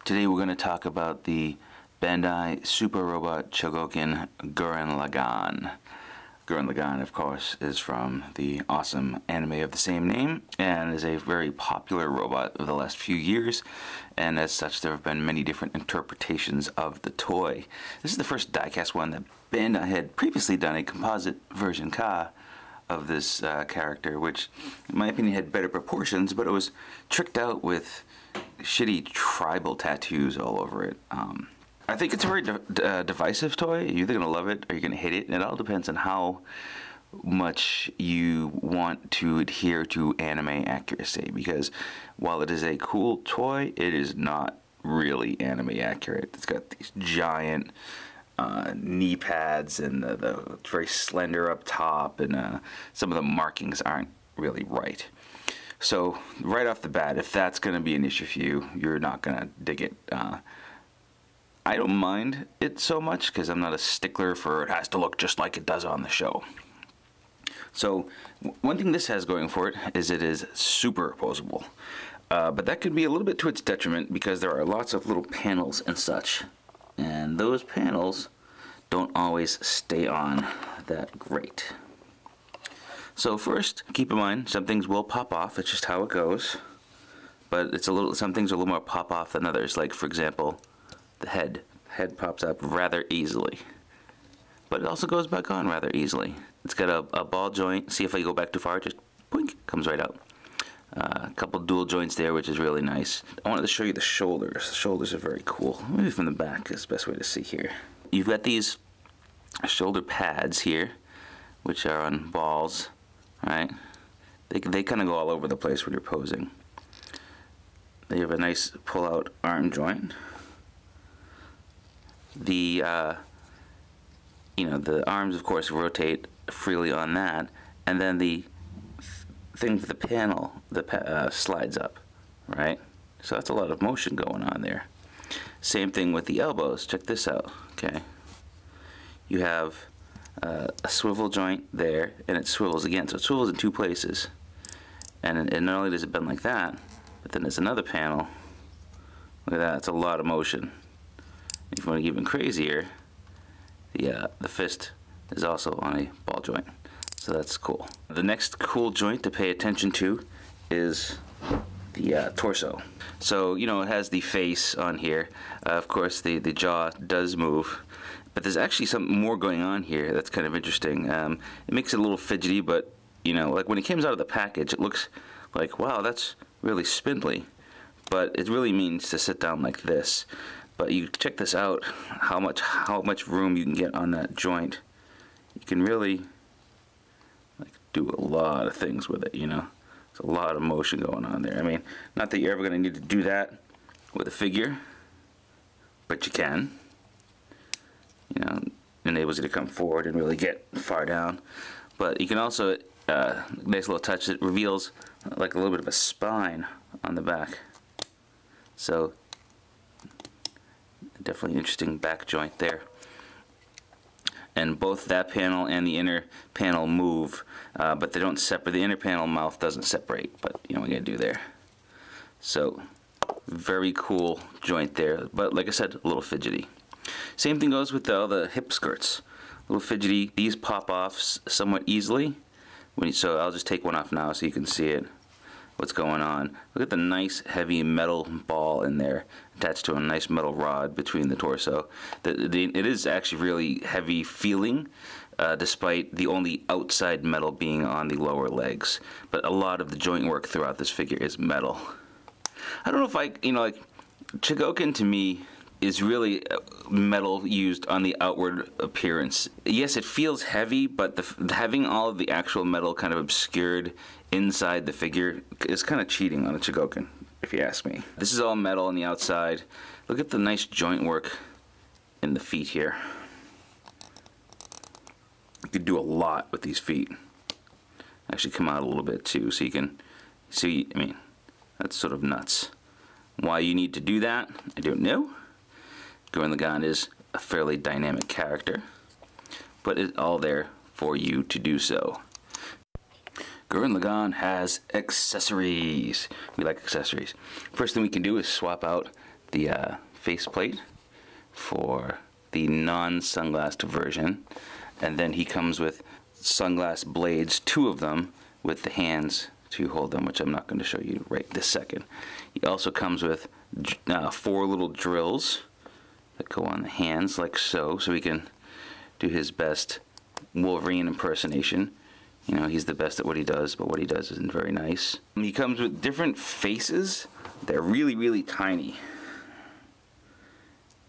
Today we're going to talk about the Bandai Super Robot Chogokin Gurren Lagann. Gurren Lagann, of course, is from the awesome anime of the same name and is a very popular robot of the last few years, and as such there have been many different interpretations of the toy. This is the first diecast one that Bandai had previously done a composite version of this character, which in my opinion had better proportions, but it was tricked out with shitty tribal tattoos all over it. I think it's a very divisive toy. You're either going to love it or you're going to hate it, and it all depends on how much you want to adhere to anime accuracy, because while it is a cool toy, it is not really anime accurate. It's got these giant knee pads and the very slender up top, and some of the markings aren't really right. So right off the bat, if that's going to be an issue for you, you're not going to dig it. I don't mind it so much because I'm not a stickler for it has to look just like it does on the show. So one thing this has going for it is super posable. But that could be a little bit to its detriment because there are lots of little panels and such. And those panels don't always stay on that great. So first, keep in mind, some things will pop off. It's just how it goes. But some things are a little more pop off than others. Like, for example, the head. Head pops up rather easily. But it also goes back on rather easily. It's got a ball joint. See, if I go back too far, just boink, comes right out. A couple dual joints there, which is really nice. I wanted to show you the shoulders. The shoulders are very cool. Maybe from the back is the best way to see here. You've got these shoulder pads here, which are on balls, right? They kind of go all over the place when you're posing. They have a nice pull-out arm joint. The the arms, of course, rotate freely on that, and then the thing for the panel slides up, right? So that's a lot of motion going on there. Same thing with the elbows. Check this out. Okay, you have a swivel joint there, and it swivels again. So it swivels in two places, and not only does it bend like that, but then there's another panel. Look at that. It's a lot of motion. If you want to get even crazier, the fist is also on a ball joint, so that's cool. The next cool joint to pay attention to is the torso. So it has the face on here. Of course, the jaw does move, but there's actually something more going on here that's kind of interesting. It makes it a little fidgety, but like when it comes out of the package, it looks like, wow, that's really spindly, but it really means to sit down like this. But you check this out, how much room you can get on that joint. You can really do a lot of things with it, There's a lot of motion going on there. I mean, not that you're ever going to need to do that with a figure, but you can. Enables you to come forward and really get far down. But you can also, nice little touch, it reveals like a little bit of a spine on the back. So definitely interesting back joint there. And both that panel and the inner panel move, but they don't separate. The inner panel mouth doesn't separate, but what are you gonna do there? So very cool joint there, but like I said, a little fidgety. Same thing goes with all the hip skirts. A little fidgety. These pop off somewhat easily. So I'll just take one off now so you can see it. What's going on. Look at the nice heavy metal ball in there attached to a nice metal rod between the torso. It is actually really heavy feeling, despite the only outside metal being on the lower legs. But a lot of the joint work throughout this figure is metal. I don't know if like Chogokin to me is really metal used on the outward appearance. Yes, it feels heavy, but having all of the actual metal kind of obscured inside the figure is kind of cheating on a Chogokin, if you ask me. This is all metal on the outside. Look at the nice joint work in the feet here. You could do a lot with these feet. Actually come out a little bit too, so you can see, I mean, that's sort of nuts. Why you need to do that, I don't know. Gurren Lagann is a fairly dynamic character, but it's all there for you to do so. Gurren Lagann has accessories. We like accessories. First thing we can do is swap out the faceplate for the non-sunglassed version, and then he comes with sunglass blades, 2 of them, with the hands to hold them, which I'm not going to show you right this second. He also comes with 4 little drills that go on the hands like so he can do his best Wolverine impersonation. You know, he's the best at what he does, but what he does isn't very nice. He comes with different faces. They're really, really tiny,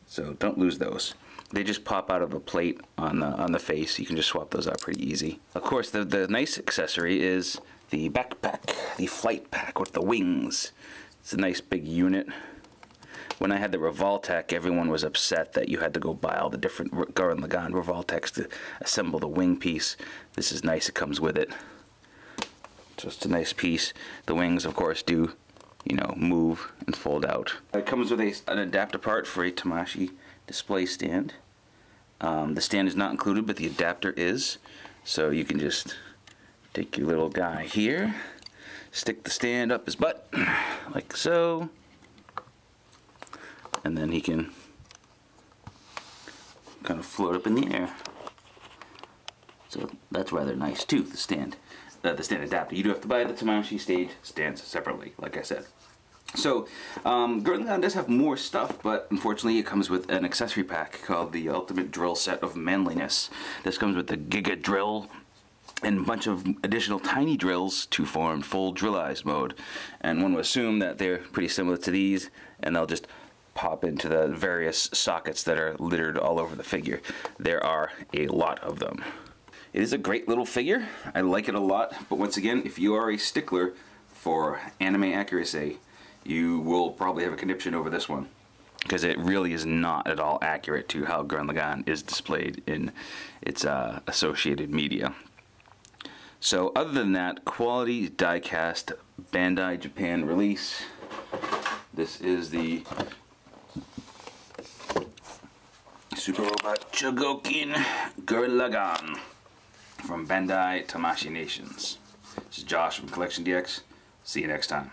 so don't lose those. They just pop out of a plate on the face. You can just swap those out pretty easy. Of course, the nice accessory is the backpack, the flight pack with the wings. It's a nice big unit. When I had the Revoltech, everyone was upset that you had to go buy all the different Gurren Lagann Revoltechs to assemble the wing piece. This is nice, it comes with it. Just a nice piece. The wings, of course, do, you know, move and fold out. It comes with an adapter part for a Tamashii display stand. The stand is not included, but the adapter is. So you can just take your little guy here, stick the stand up his butt, like so, and then he can kind of float up in the air. So that's rather nice too, the stand adapter. You do have to buy the Tamashii stage stands separately, like I said. So, Gurren Lagann does have more stuff, but unfortunately it comes with an accessory pack called the Ultimate Drill Set of Manliness. This comes with the Giga Drill and a bunch of additional tiny drills to form full drillized mode. And one would assume that they're pretty similar to these, and they'll just pop into the various sockets that are littered all over the figure. There are a lot of them. It is a great little figure. I like it a lot, but once again, if you are a stickler for anime accuracy, you will probably have a conniption over this one, because it really is not at all accurate to how Gurren Lagann is displayed in its associated media. So other than that, quality die-cast Bandai Japan release. This is the Super Robot Chogokin Gurren Lagann from Bandai Tamashii Nations. This is Josh from CollectionDX. See you next time.